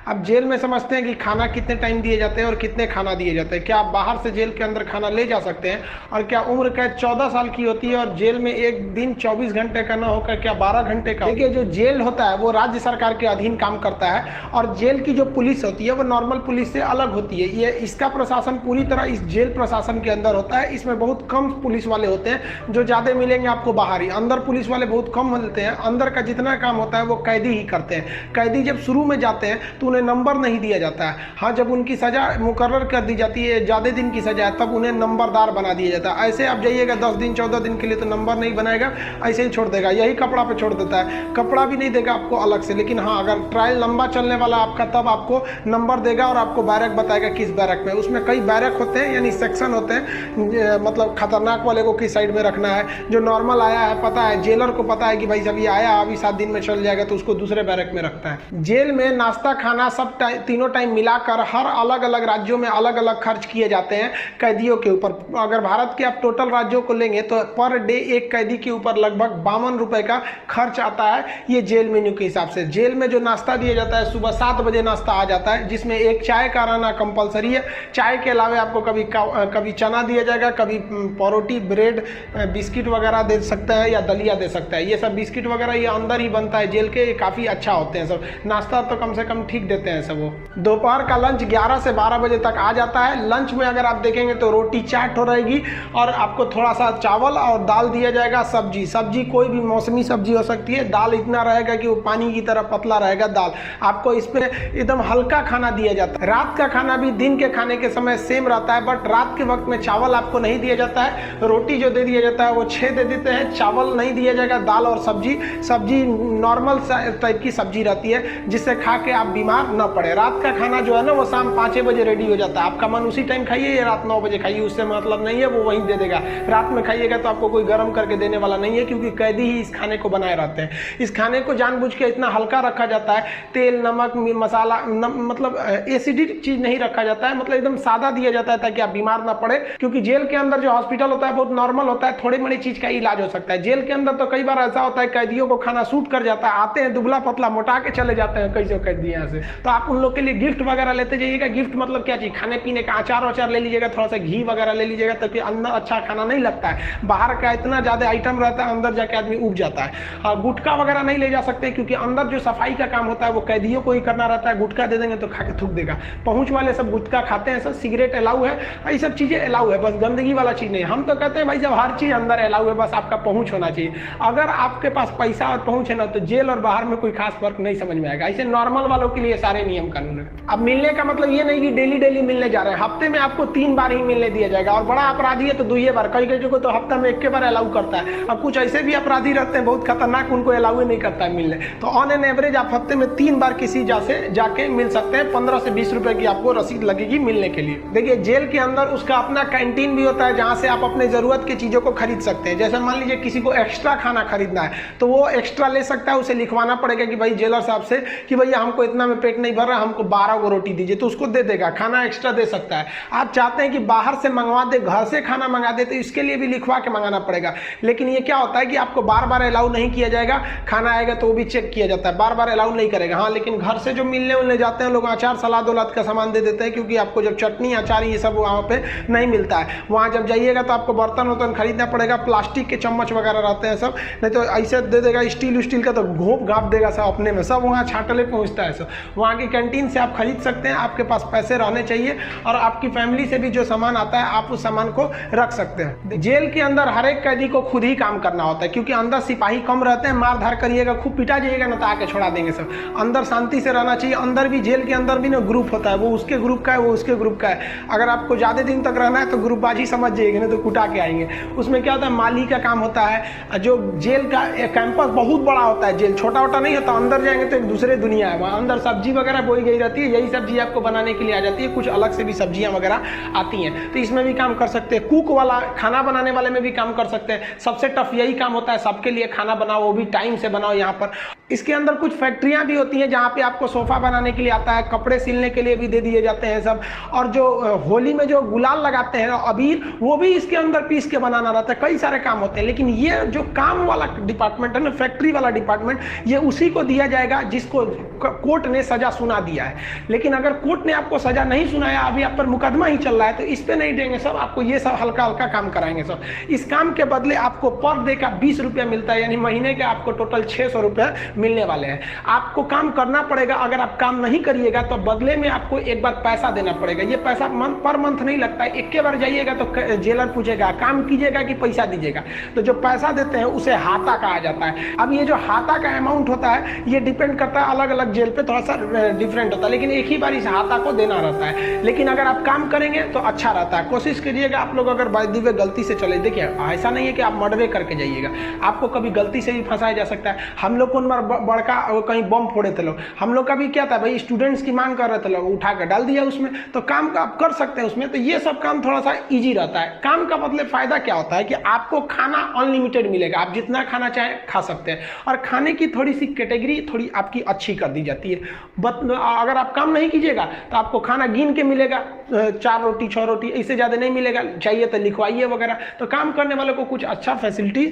आप जेल में समझते हैं कि खाना कितने टाइम दिए जाते हैं और कितने खाना दिए जाते हैं? क्या आप बाहर से जेल के अंदर खाना ले जा सकते हैं? और क्या उम्र कैद 14 साल की होती है और जेल में एक दिन 24 घंटे का ना होकर क्या 12 घंटे का? देखिए, जो जेल होता है वो राज्य सरकार के अधीन काम करता है और जेल की जो पुलिस होती है वो नॉर्मल पुलिस से अलग होती है। ये इसका प्रशासन पूरी तरह इस जेल प्रशासन के अंदर होता है। इसमें बहुत कम पुलिस वाले होते हैं, जो ज़्यादा मिलेंगे आपको बाहर ही। अंदर पुलिस वाले बहुत कम मिलते हैं। अंदर का जितना काम होता है वो कैदी ही करते हैं। कैदी जब शुरू में जाते हैं तो उन्हें नंबर नहीं दिया जाता है। हाँ, जब उनकी सज़ा मुकर्रर कर दी जाती है, ज़्यादा दिन की सज़ा है, तब उन्हें नंबरदार बना दिया जाता है। ऐसे आप जाइएगा 10 दिन 14 दिन के लिए तो नंबर नहीं बनाएगा, ऐसे ही छोड़ देगा। यही कपड़ा पे छोड़ देता है, कपड़ा भी नहीं देगा आपको अलग से। लेकिन हाँ, अगर ट्रायल लंबा चलने वाला आपका, तब आपको नंबर देगा और आपको बैरक बताएगा किस बैरक में। उसमें कई बैरक होते हैं, यानी सेक्शन होते हैं। मतलब खतरनाक वाले को किस साइड में रखना है, जो नॉर्मल आया है पता है, जेलर को पता है कि भाई जब ये आया अभी 7 दिन में चल जाएगा, तो उसको दूसरे बैरक में रखता है। जेल में नाश्ता खाना सब तीनों टाइम मिलाकर हर अलग अलग राज्यों में अलग अलग खर्च किए जाते हैं कैदियों के ऊपर। अगर भारत के आप टोटल राज्यों को लेंगे तो पर डे एक कैदी के ऊपर लगभग 52 रुपए का खर्च आता है, ये जेल मेन्यू के हिसाब से। जेल में जो नाश्ता दिया जाता है, सुबह 7 बजे नाश्ता आ जाता है, जिसमें एक चाय का रहना कंपलसरी है। चाय के अलावा आपको कभी चना दिया जाएगा, कभी परोटी, ब्रेड, बिस्किट वगैरह दे सकता है या दलिया दे सकता है। ये सब बिस्किट वगैरह ये अंदर ही बनता है जेल के, ये काफ़ी अच्छा होते हैं सब। नाश्ता तो कम से कम ठीक देते हैं सब। वो दोपहर का लंच 11 से 12 बजे तक आ जाता है। लंच में अगर आप देखेंगे तो रोटी चाट हो रहेगी और आपको थोड़ा सा चावल और दाल दिया जाएगा। सब्जी कोई भी मौसमी सब्जी हो सकती है। दाल इतना रहेगा कि वो पानी की तरह पतला रहेगा दाल। आपको इसमें एकदम हल्का खाना दिया जाता है। रात का खाना भी दिन के खाने के समय सेम रहता है, बट रात के वक्त में चावल आपको नहीं दिया जाता है। रोटी जो दे दिया जाता है वो 6 दे देते हैं, चावल नहीं दिया जाएगा। दाल और सब्जी नॉर्मल टाइप की सब्जी रहती है, जिससे खा के आप बीमार न पड़े। रात का खाना जो है ना वो शाम 5 बजे रेडी हो जाता है। आपका मन उसी टाइम खाइए या रात 9 बजे खाइए, उससे मतलब नहीं है, वो वहीं दे देगा। रात में खाइएगा तो आपको कोई गर्म करके देने वाला नहीं है, क्योंकि कैदी ही इस खाने को बनाए रहते हैं। इस खाने को जानबूझ के इतना हल्का रखा जाता है, तेल नमक मसाला मतलब एसिडिक चीज नहीं रखा जाता है, मतलब एकदम सादा दिया जाता है ताकि आप बीमार ना पड़े। क्योंकि जेल के अंदर जो हॉस्पिटल होता है बहुत नॉर्मल होता है, थोड़ी बड़ी चीज का इलाज हो सकता है। जेल के अंदर तो कई बार ऐसा होता है कैदियों को खाना सूट कर जाता है, आते हैं दुबला पतला मोटा के चले जाते हैं कई कैदी यहाँ से। तो आप उन लोग के लिए गिफ्ट वगैरह लेते जाइएगा। गिफ्ट मतलब क्या चीज, खाने पीने का अचार वचार ले लीजिएगा, थोड़ा सा घी वगैरह ले लीजिएगा, ताकि अंदर अच्छा खाना नहीं लगता है। बाहर का इतना ज्यादा आइटम रहता है, अंदर जाके आदमी उब जाता है। और गुटखा वगैरह नहीं ले जा सकते, क्योंकि अंदर जो सफाई का काम होता है वो कैदियों को ही करना रहता है। गुटखा दे देंगे तो खा के थूक देगा। पहुंच वाले सब गुटखा खाते हैं, सब सिगरेट अलाउ है, ये सब चीजें अलाउ है, बस गंदगी वाला चीज नहीं। हम तो कहते हैं भाई जब हर चीज अंदर अलाउ है, बस आपका पहुंच होना चाहिए। अगर आपके पास पैसा और पहुंच है ना, तो जेल और बाहर में कोई खास फर्क नहीं समझ में आएगा। ऐसे नॉर्मल वालों के लिए सारे नियम कानून है। अब मिलने का मतलब ये नहीं कि डेली मिलने जा रहे हैं, हफ्ते में आपको 3 बार ही मिलने दिया जाएगा। और बड़ा अपराधी है तो 2 बार, कई को तो हफ्ता में 1 बार अलाउ करता है। अब कुछ ऐसे भी अपराधी रहते हैं बहुत खतरनाक, उनको अलाउ नहीं करता है मिलने। तो ऑन एन एवरेज आप हफ्ते में 3 बार किसी जाके मिल सकते हैं। 15 से 20 रुपए की आपको रसीद लगेगी मिलने के लिए। देखिए, जेल के अंदर उसका अपना कैंटीन भी होता है, जहां से आप अपने जरूरत की चीजों को खरीद सकते हैं। जैसे मान लीजिए किसी को एक्स्ट्रा खाना खरीदना है तो वो एक्स्ट्रा ले सकता है। उसे लिखवाना पड़ेगा कि भाई जेलर साहब से कि भैया हमको इतना में पेट नहीं भर रहा, हमको 12 को रोटी दीजिए, तो उसको दे देगा, खाना एक्स्ट्रा दे सकता है। आप चाहते हैं कि बाहर से मंगवा दे, घर से खाना मंगा दे, तो इसके लिए भी लिखवा के मंगाना पड़ेगा। लेकिन ये क्या होता है कि आपको बार बार अलाउ नहीं किया जाएगा। खाना आएगा तो वो भी चेक किया जाता है, बार बार अलाउ नहीं करेगा। हाँ, लेकिन घर से जो मिलने उलने जाते हैं लोग, अचार सलाद उलाद का सामान दे देते हैं, क्योंकि आपको जब चटनी अचार ये सब वहाँ पे नहीं मिलता है। वहाँ जब जाइएगा तो आपको बर्तन वर्तन खरीदना पड़ेगा, प्लास्टिक के चम्मच वगैरह रहते हैं सब, नहीं तो ऐसे दे देगा स्टील का, तो घोंप घाप देगा सब अपने में, सब वहाँ छाटले पहुँचता है सब। वहाँ की कैंटीन से आप खरीद सकते हैं, आपके पास पैसे रहने चाहिए, और आपकी फैमिली से भी जो सामान आता है आप उस सामान को रख सकते हैं। जेल के अंदर हर एक कैदी को खुद ही काम करना होता है, क्योंकि अंदर सिपाही कम रहते हैं। मार धार करिएगा, खूब पिटा जाइएगा ना, तो आके छोड़ा देंगे सब। अंदर शांति से रहना चाहिए। अंदर भी, जेल के अंदर भी ना ग्रुप होता है, वो उसके ग्रुप का है, वो उसके ग्रुप का है। अगर आपको ज्यादा दिन तक रहना है तो ग्रुपबाजी समझ जाइएगा, ना तो कुटा के आएंगे। उसमें क्या होता है, माली का काम होता है। जो जेल का कैंपस बहुत बड़ा होता है, जेल छोटा छोटा नहीं होता। अंदर जाएंगे तो एक दूसरे दुनिया है। वहाँ अंदर सब्जी वगैरह बोई गई रहती है, यही सब्जी आपको बनाने के लिए आ जाती है। कुछ अलग से भी सब्जियां वगैरह आती हैं, तो इसमें भी काम कर सकते हैं। कुक वाला, खाना बनाने वाले में भी काम कर सकते हैं। सबसे टफ यही काम होता है, सबके लिए खाना बनाओ, वो भी टाइम से बनाओ यहाँ पर। इसके अंदर कुछ फैक्ट्रियां भी होती हैं जहाँ पे आपको सोफा बनाने के लिए आता है, कपड़े सिलने के लिए भी दे दिए जाते हैं सब, और जो होली में जो गुलाल लगाते हैं अबीर, वो भी इसके अंदर पीस के बनाना रहता है। कई सारे काम होते हैं, लेकिन ये जो काम वाला डिपार्टमेंट है ना, फैक्ट्री वाला डिपार्टमेंट, ये उसी को दिया जाएगा जिसको कोर्ट ने सजा सुना दिया है। लेकिन अगर कोर्ट ने आपको सजा नहीं सुनाया, अभी आप पर मुकदमा ही चल रहा है, तो इस पे नहीं देंगे सब, आपको ये सब हल्का हल्का काम कराएंगे सब। इस काम के बदले आपको पर डे का 20 रुपया मिलता है, यानी महीने के आपको टोटल 600 रुपया मिलने वाले हैं। आपको काम करना पड़ेगा, अगर आप काम नहीं करिएगा तो बदले में आपको एक बार पैसा देना पड़ेगा। ये पैसा पर मंथ नहीं लगता है, एक के बार जाइएगा तो जेलर पूछेगा काम कीजिएगा कि पैसा दीजिएगा, तो जो पैसा देते हैं उसे हाता कहा जाता है। अब ये जो हाता का अमाउंट होता है ये डिपेंड करता है, अलग अलग जेल पे थोड़ा सा डिफरेंट होता है, लेकिन एक ही बार इस हाता को देना रहता है। लेकिन अगर आप काम करेंगे तो अच्छा रहता है। कोशिश करिएगा आप लोग, अगर बाय द वे गलती से चले, देखिए ऐसा नहीं है कि आप मर्डर करके जाइएगा, आपको कभी गलती से भी फंसाया जा सकता है। हम लोग को बड़का कहीं बम फोड़े थे लोग, हम लोग का भी क्या था भाई, स्टूडेंट्स की मांग कर रहे थे लोग, उठा कर डाल दिया उसमें, तो काम का आप कर सकते हैं उसमें। तो ये सब काम थोड़ा सा इजी रहता है। काम का मतलब फायदा क्या होता है कि आपको खाना अनलिमिटेड मिलेगा, आप जितना खाना चाहें खा सकते हैं, और खाने की थोड़ी सी कैटेगरी थोड़ी आपकी अच्छी कर दी जाती है। अगर आप काम नहीं कीजिएगा तो आपको खाना गिन के मिलेगा, 4 रोटी 6 रोटी, इससे ज़्यादा नहीं मिलेगा, चाहिए तो लिखवाइए वगैरह। तो काम करने वालों को कुछ अच्छा फैसिलिटी